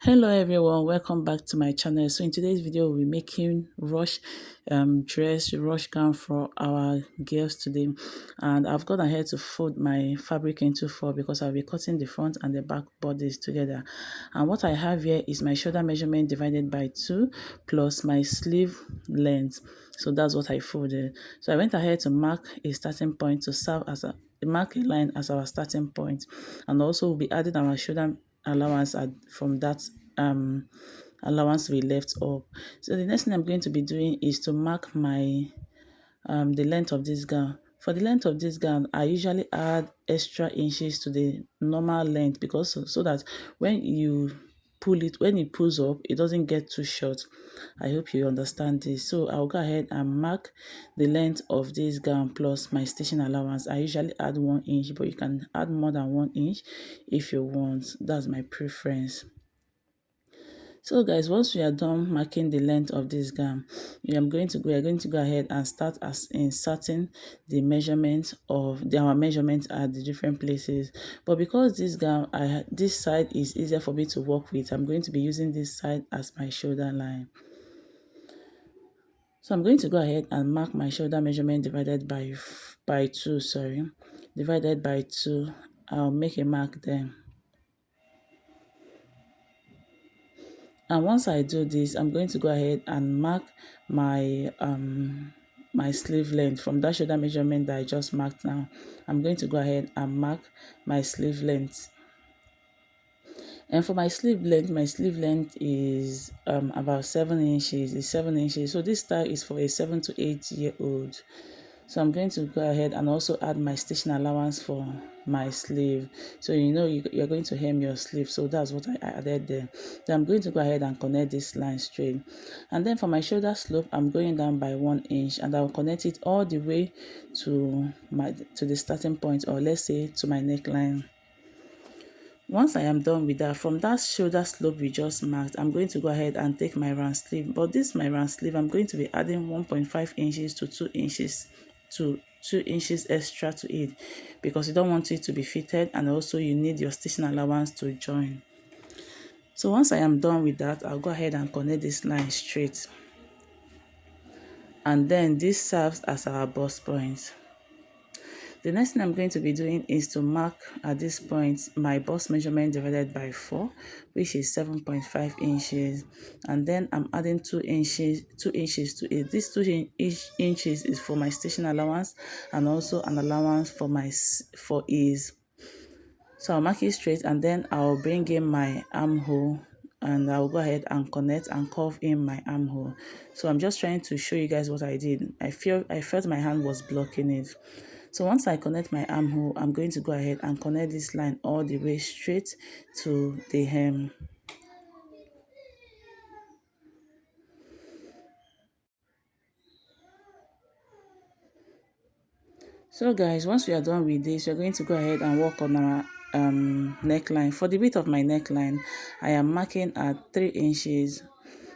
Hello everyone, welcome back to my channel. So in today's video we'll be making rush rush gown for our girls today, and I've gone ahead to fold my fabric into four because I'll be cutting the front and the back bodies together. And what I have here is my shoulder measurement divided by 2 plus my sleeve length. So that's what I folded. So I went ahead to mark a starting point to serve as a mark a line as our starting point, and also we'll be adding our shoulder allowance from that allowance we left up. So the next thing I'm going to be doing is to mark my the length of this gown. For the length of this gown, I usually add extra inches to the normal length because so that when it pulls up, it doesn't get too short. I hope you understand this. So I'll go ahead and mark the length of this gown plus my stitching allowance. I usually add 1 inch, but you can add more than 1 inch if you want. That's my preference. So guys, once we are done marking the length of this gown, we are going to go ahead and start as inserting the measurement of our measurements at the different places. But because this gown, this side is easier for me to work with, I'm going to be using this side as my shoulder line. So I'm going to go ahead and mark my shoulder measurement divided by 2, divided by 2. I'll make a mark there. And once I do this, I'm going to go ahead and mark my my sleeve length from that shoulder measurement that I just marked now. I'm going to go ahead and mark my sleeve length. And for my sleeve length is about 7 inches. It's 7 inches. So this style is for a 7 to 8 year old. So I'm going to go ahead and also add my stitching allowance for my sleeve. So you're going to hem your sleeve. So that's what I added there. Then I'm going to go ahead and connect this line straight. And then for my shoulder slope, I'm going down by 1 inch, and I'll connect it all the way to the starting point, or let's say to my neckline. Once I am done with that, from that shoulder slope we just marked, I'm going to go ahead and take my round sleeve. But this my round sleeve, I'm going to be adding 1.5 inches to 2 inches to 2 inches extra to it, because you don't want it to be fitted, and also you need your stitching allowance to join. So once I am done with that, I'll go ahead and connect this line straight. And then this serves as our bust point. The next thing I'm going to be doing is to mark at this point my bust measurement divided by 4, which is 7.5 inches. And then I'm adding 2 inches to it. This 2 inches is for my stitching allowance, and also an allowance for ease. So I'll mark it straight, and then I'll bring in my armhole, and I'll go ahead and connect and curve in my armhole. So I'm just trying to show you guys what I did. I felt my hand was blocking it. So once I connect my armhole, I'm going to go ahead and connect this line all the way straight to the hem. So guys, once we are done with this, we're going to go ahead and work on our neckline. For the width of my neckline, I am marking at 3 inches.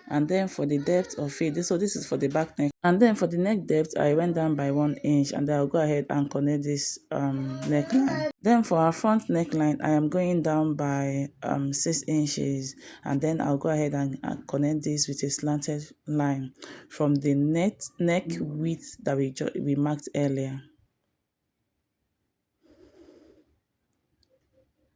And then for the depth of it, so this is for the back neck, and then for the neck depth, I went down by 1 inch, and I'll go ahead and connect this neckline. Then for our front neckline, I am going down by 6 inches, and then I'll go ahead and connect this with a slanted line from the neck width that we marked earlier.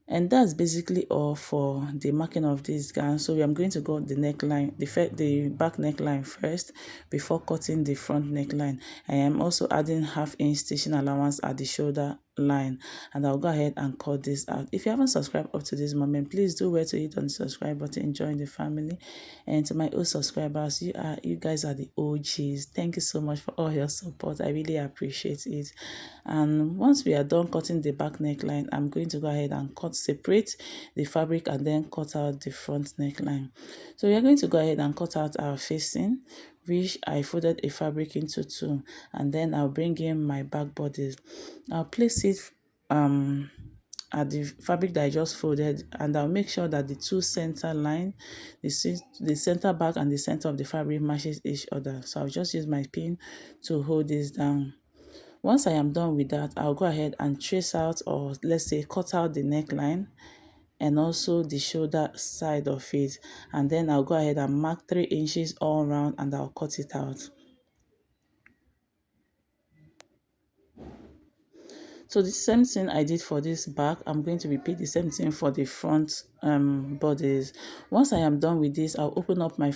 And that's basically all for the marking of this gown. So I'm going to go the neckline, the back neckline first before cutting the front neckline. I am also adding ½ inch stitching allowance at the shoulder line, and I'll go ahead and cut this out. If you haven't subscribed up to this moment, please do where to hit on the subscribe button, join the family. And to my old subscribers, you guys are the OGs. Thank you so much for all your support. I really appreciate it. And once we are done cutting the back neckline, I'm going to go ahead and separate the fabric and then cut out the front neckline. So we are going to go ahead and cut out our facing, which I folded a fabric into 2, and then I'll bring in my back bodies. I'll place it at the fabric that I just folded, and I'll make sure that the 2 center line, the center back and the center of the fabric matches each other. So I'll just use my pin to hold this down. Once I am done with that, I'll go ahead and trace out, or let's say cut out the neckline, and also the shoulder side of it. And then I'll go ahead and mark 3 inches all around, and I'll cut it out. So the same thing I did for this back, I'm going to repeat the same thing for the front bodies. Once I am done with this, I'll open up my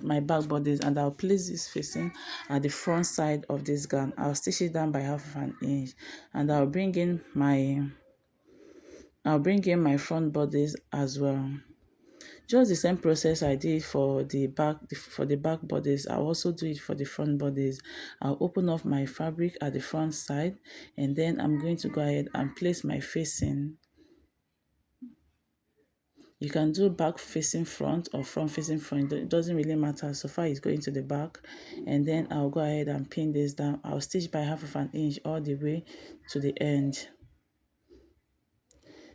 my back bodies, and I'll place this facing at the front side of this gown. I'll stitch it down by half of an inch, and I'll bring in my front bodies as well. Just the same process I did for the back bodies, I'll also do it for the front bodies. I'll open up my fabric at the front side, and then I'm going to go ahead and place my facing. You can do back facing front or front facing front. It doesn't really matter. So far it's going to the back. And then I'll go ahead and pin this down. I'll stitch by half of an inch all the way to the end.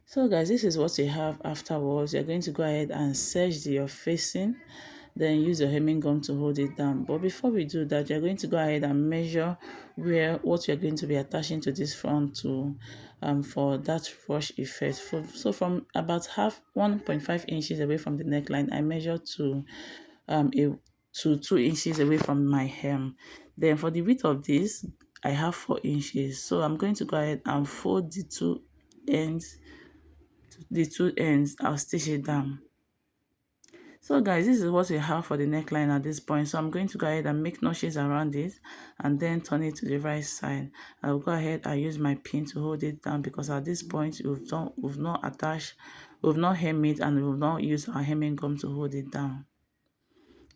So guys, this is what you have afterwards. You're going to go ahead and serge your facing, then use your hemming gum to hold it down. But before we do that, you're going to go ahead and measure what you're going to be attaching to this front to for that rush effect. So from about 1.5 inches away from the neckline, I measure to 2 inches away from my hem. Then for the width of this, I have 4 inches. So I'm going to go ahead and fold ends the two ends. I'll stitch it down. So guys, this is what we have for the neckline at this point. So I'm going to go ahead and make notches around it, and then turn it to the right side. I'll go ahead and use my pin to hold it down, because at this point we've not hem it, and we've not used our hemming gum to hold it down,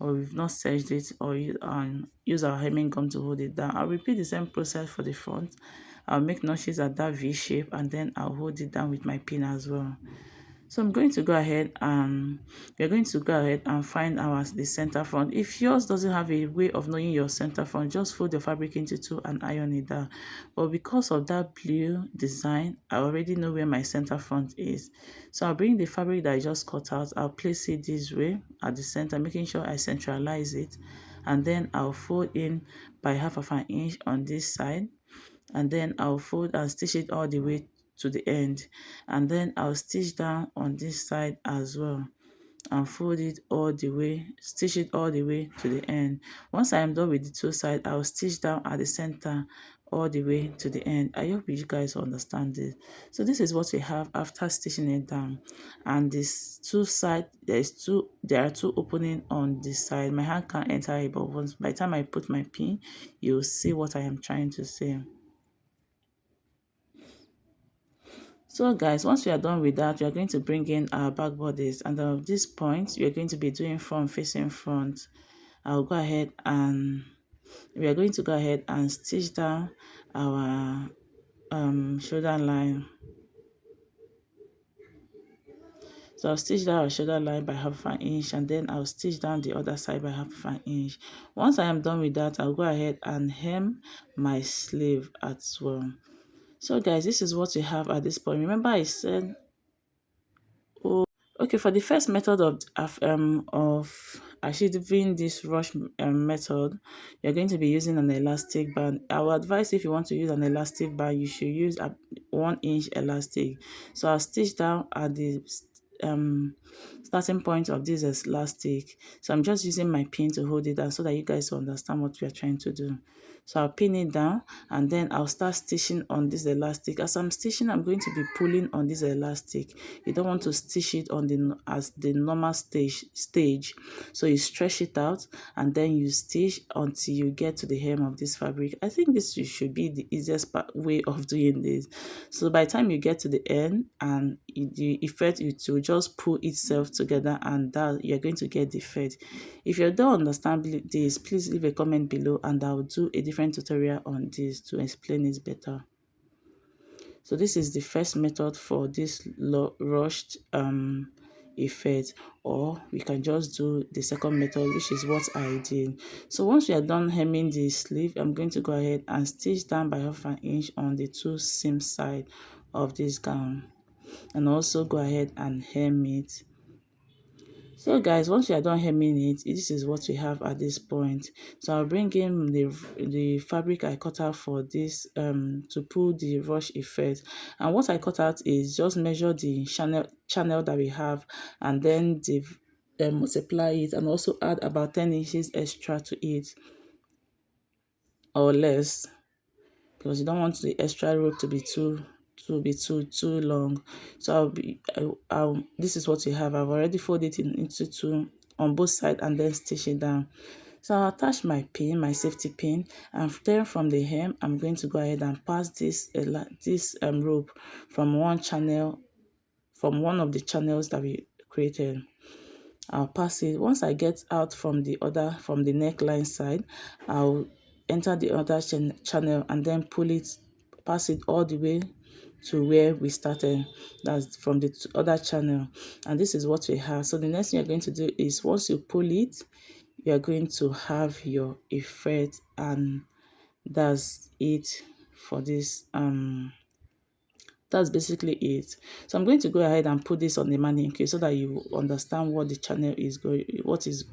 or we've not serged it or use our hemming gum to hold it down. I'll repeat the same process for the front. I'll make notches at that V shape, and then I'll hold it down with my pin as well. So I'm going to go ahead and we're going to go ahead and find the center front. If yours doesn't have a way of knowing your center front, just fold the fabric into 2 and iron it down. But because of that blue design, I already know where my center front is. So I'll bring the fabric that I just cut out, I'll place it this way at the center, making sure I centralize it, and then I'll fold in by half of an inch on this side, and then I'll fold and stitch it all the way to the end, and then I'll stitch down on this side as well and fold it all the way, stitch it all the way to the end. Once I am done with the two sides, I'll stitch down at the center all the way to the end. I hope you guys understand this. So this is what we have after stitching it down. And this two side, there are two openings on this side. My hand can't enter it, but by the time I put my pin, you'll see what I am trying to say. So guys, once we are done with that, we are going to bring in our back bodies, and at this point we are going to be doing front facing front. I'll go ahead and we are going to go ahead and stitch down our shoulder line. So I'll stitch down our shoulder line by half an inch, and then I'll stitch down the other side by half an inch. Once I am done with that, I'll go ahead and hem my sleeve as well. So guys, this is what we have at this point. Remember I said, okay, for the first method of achieving this rush method, you're going to be using an elastic band. I would advise, if you want to use an elastic band, you should use a 1-inch elastic. So I'll stitch down at the starting point of this elastic. So I'm just using my pin to hold it down so that you guys understand what we are trying to do. So I'll pin it down, and then I'll start stitching on this elastic. As I'm stitching, I'm going to be pulling on this elastic. You don't want to stitch it on the normal stage. So you stretch it out, and then you stitch until you get to the hem of this fabric. I think this should be the easiest way of doing this. So by the time you get to the end, and the effect, it will just pull itself together, and that you're going to get the effect. If you don't understand this, please leave a comment below, and I'll do a different tutorial on this to explain it better. So this is the first method for this rushed effect, or we can just do the second method, which is what I did. So once we are done hemming the sleeve, I'm going to go ahead and stitch down by half an inch on the two seam side of this gown, and also go ahead and hem it. So guys, once we are done hemming it, this is what we have at this point. So I'll bring in the fabric I cut out for this to pull the rush effect. And what I cut out is just measure the channel that we have, and then multiply it, and also add about 10 inches extra to it or less, because you don't want the extra rope to be too long. So this is what we have. I've already folded it into two on both sides and then stitch it down. So I'll attach my pin, my safety pin, and then from the hem I'm going to go ahead and pass this rope from one of the channels that we created. I'll pass it. Once I get out from the neckline side, I'll enter the other channel and then pass it all the way to where we started. That's from the other channel. And this is what we have. So the next thing you're going to do is, once you pull it, you're going to have your effect, and that's it for this that's basically it. So I'm going to go ahead and put this on the mannequin so that you understand what the channel is going, what is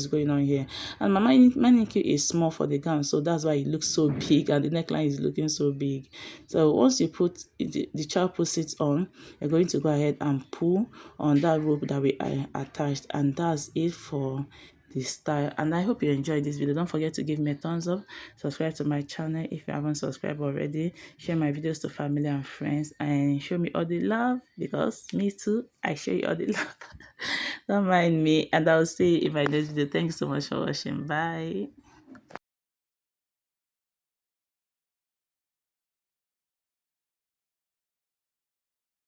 going on here. And my mannequin is small for the gown, so that's why it looks so big, and the neckline is looking so big. So once you put the child puts it on, you're going to go ahead and pull on that rope that we attached, and that's it for this style. And I hope you enjoyed this video. Don't forget to give me a thumbs up, subscribe to my channel if you haven't subscribed already, share my videos to family and friends, and show me all the love, because me too, I show you all the love. Don't mind me, and I'll see you in my next video. Thanks so much for watching. Bye.